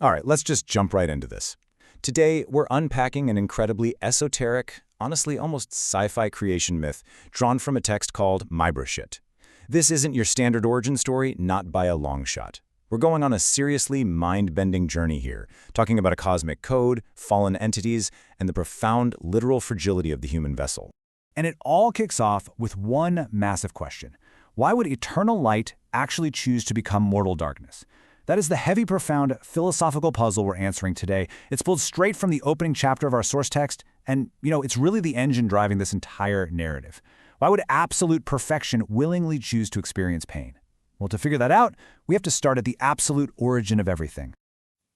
All right, let's just jump right into this. Today, we're unpacking an incredibly esoteric, honestly almost sci-fi creation myth drawn from a text called Meibrashit. This isn't your standard origin story, not by a long shot. We're going on a seriously mind-bending journey here, talking about a cosmic code, fallen entities, and the profound literal fragility of the human vessel. And it all kicks off with one massive question. Why would eternal light actually choose to become mortal darkness? That is the heavy, profound philosophical puzzle we're answering today. It's pulled straight from the opening chapter of our source text, and, it's really the engine driving this entire narrative. Why would absolute perfection willingly choose to experience pain? Well, to figure that out, we have to start at the absolute origin of everything.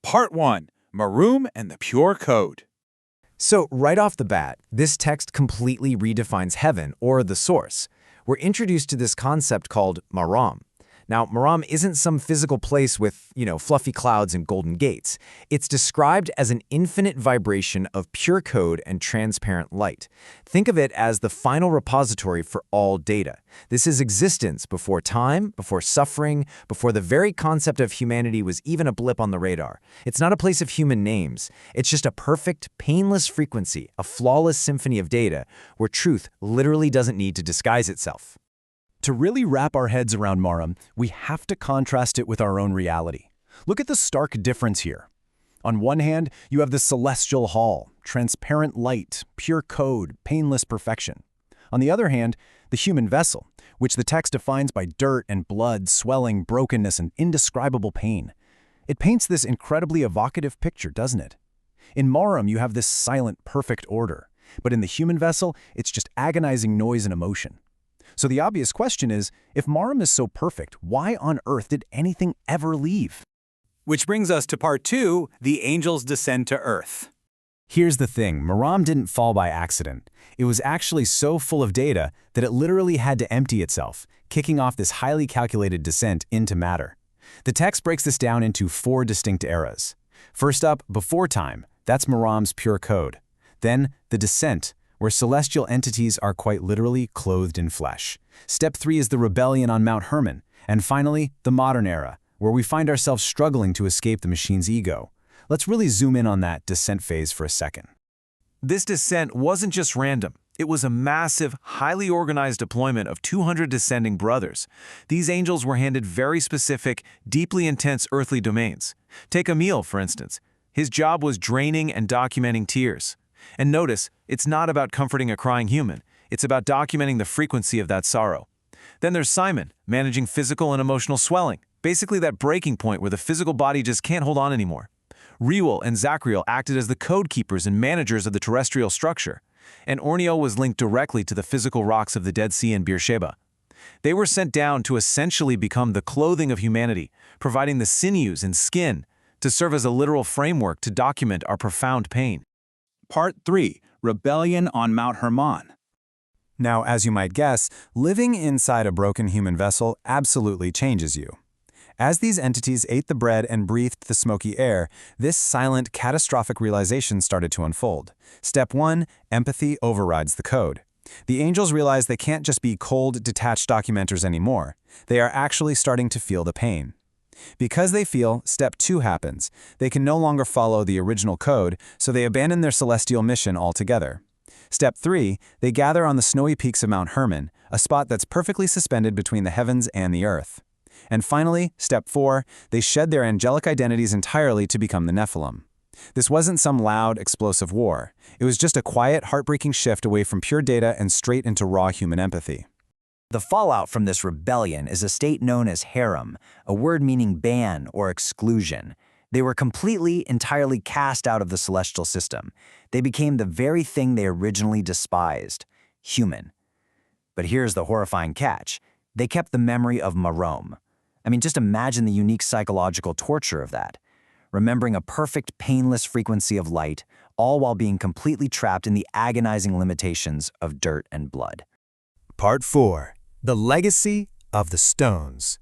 Part 1. Marum and the Pure Code. So, right off the bat, this text completely redefines heaven, or the source. We're introduced to this concept called Maram. Now, Maram isn't some physical place with, fluffy clouds and golden gates. It's described as an infinite vibration of pure code and transparent light. Think of it as the final repository for all data. This is existence before time, before suffering, before the very concept of humanity was even a blip on the radar. It's not a place of human names. It's just a perfect, painless frequency, a flawless symphony of data, where truth literally doesn't need to disguise itself. To really wrap our heads around Maram, we have to contrast it with our own reality. Look at the stark difference here. On one hand, you have the celestial hall, transparent light, pure code, painless perfection. On the other hand, the human vessel, which the text defines by dirt and blood, swelling, brokenness, and indescribable pain. It paints this incredibly evocative picture, doesn't it? In Maram, you have this silent, perfect order. But in the human vessel, it's just agonizing noise and emotion. So the obvious question is, if Maram is so perfect, why on earth did anything ever leave? Which brings us to Part 2, the angels descend to Earth. Here's the thing, Maram didn't fall by accident. It was actually so full of data that it literally had to empty itself, kicking off this highly calculated descent into matter. The text breaks this down into 4 distinct eras. First up, before time, that's Maram's pure code. Then, the descent, where celestial entities are quite literally clothed in flesh. Step 3 is the rebellion on Mount Hermon. And finally, the modern era, where we find ourselves struggling to escape the machine's ego. Let's really zoom in on that descent phase for a second. This descent wasn't just random. It was a massive, highly organized deployment of 200 descending brothers. These angels were handed very specific, deeply intense earthly domains. Take Emil, for instance. His job was draining and documenting tears. And notice, it's not about comforting a crying human. It's about documenting the frequency of that sorrow. Then there's Simon, managing physical and emotional swelling, basically that breaking point where the physical body just can't hold on anymore. Reuel and Zachriel acted as the code keepers and managers of the terrestrial structure. And Ornio was linked directly to the physical rocks of the Dead Sea and Beersheba. They were sent down to essentially become the clothing of humanity, providing the sinews and skin to serve as a literal framework to document our profound pain. Part 3. Rebellion on Mount Hermon. Now, as you might guess, living inside a broken human vessel absolutely changes you. As these entities ate the bread and breathed the smoky air, this silent, catastrophic realization started to unfold. Step 1, empathy overrides the code. The angels realize they can't just be cold, detached documenters anymore. They are actually starting to feel the pain. Because they feel, step 2 happens. They can no longer follow the original code, so they abandon their celestial mission altogether. Step 3, they gather on the snowy peaks of Mount Hermon, a spot that's perfectly suspended between the heavens and the earth. And finally, step 4, they shed their angelic identities entirely to become the Nephilim. This wasn't some loud, explosive war. It was just a quiet, heartbreaking shift away from pure data and straight into raw human empathy. The fallout from this rebellion is a state known as harem, a word meaning ban or exclusion. They were entirely cast out of the celestial system. They became the very thing they originally despised, human. But here's the horrifying catch. They kept the memory of Maram. Just imagine the unique psychological torture of that. Remembering a perfect, painless frequency of light, all while being completely trapped in the agonizing limitations of dirt and blood. Part 4. The legacy of the stones.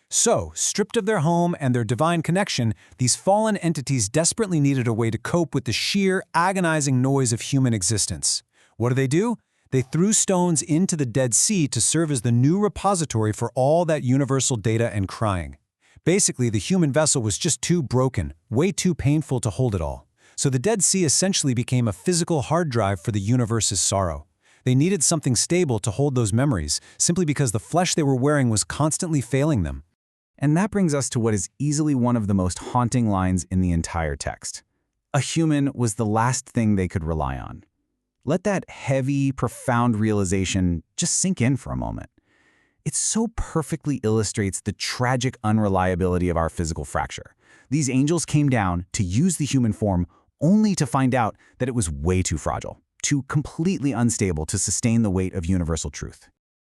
So, stripped of their home and their divine connection, these fallen entities desperately needed a way to cope with the sheer, agonizing noise of human existence. What do? They threw stones into the Dead Sea to serve as the new repository for all that universal data and crying. Basically, the human vessel was just too broken, way too painful to hold it all. So the Dead Sea essentially became a physical hard drive for the universe's sorrow. They needed something stable to hold those memories, simply because the flesh they were wearing was constantly failing them. And that brings us to what is easily one of the most haunting lines in the entire text. A human was the last thing they could rely on. Let that heavy, profound realization just sink in for a moment. It so perfectly illustrates the tragic unreliability of our physical fracture. These angels came down to use the human form only to find out that it was way too fragile, too completely unstable to sustain the weight of universal truth.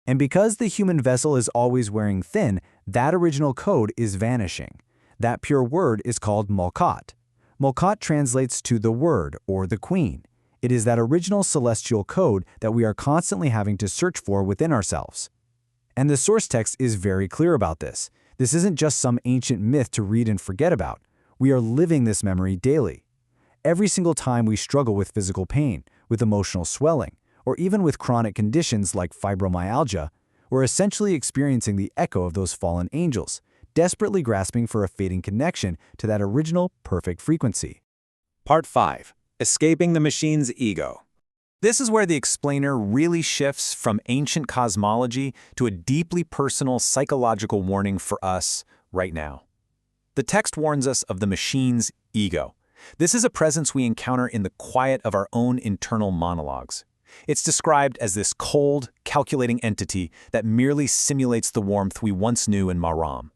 And because the human vessel is always wearing thin, that original code is vanishing. That pure word is called Malkat. Malkat translates to the word or the queen. It is that original celestial code that we are constantly having to search for within ourselves. And the source text is very clear about this. This isn't just some ancient myth to read and forget about. We are living this memory daily. Every single time we struggle with physical pain, with emotional swelling, or even with chronic conditions like fibromyalgia, we're essentially experiencing the echo of those fallen angels, desperately grasping for a fading connection to that original perfect frequency. Part 5. Escaping the machine's ego. This is where the explainer really shifts from ancient cosmology to a deeply personal psychological warning for us right now. The text warns us of the machine's ego. This is a presence we encounter in the quiet of our own internal monologues. It's described as this cold, calculating entity that merely simulates the warmth we once knew in Maram.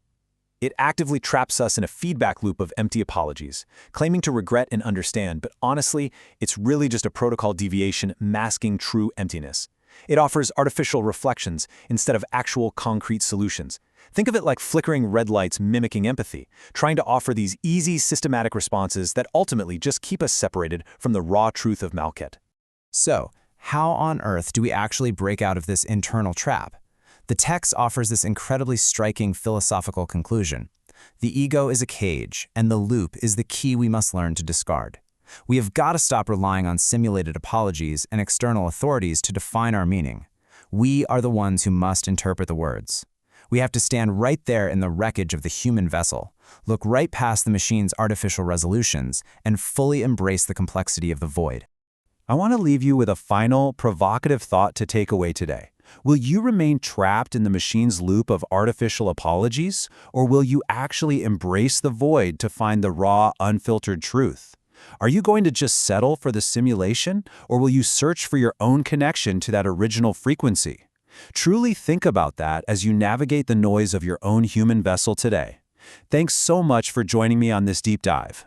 It actively traps us in a feedback loop of empty apologies, claiming to regret and understand, but honestly, it's really just a protocol deviation masking true emptiness. It offers artificial reflections instead of actual concrete solutions. Think of it like flickering red lights mimicking empathy, trying to offer these easy, systematic responses that ultimately just keep us separated from the raw truth of Malkat. So, how on earth do we actually break out of this internal trap? The text offers this incredibly striking philosophical conclusion. The ego is a cage, and the loop is the key we must learn to discard. We have got to stop relying on simulated apologies and external authorities to define our meaning. We are the ones who must interpret the words. We have to stand right there in the wreckage of the human vessel, look right past the machine's artificial resolutions, and fully embrace the complexity of the void. I want to leave you with a final, provocative thought to take away today. Will you remain trapped in the machine's loop of artificial apologies, or will you actually embrace the void to find the raw, unfiltered truth? Are you going to just settle for the simulation, or will you search for your own connection to that original frequency? Truly think about that as you navigate the noise of your own human vessel today. Thanks so much for joining me on this deep dive.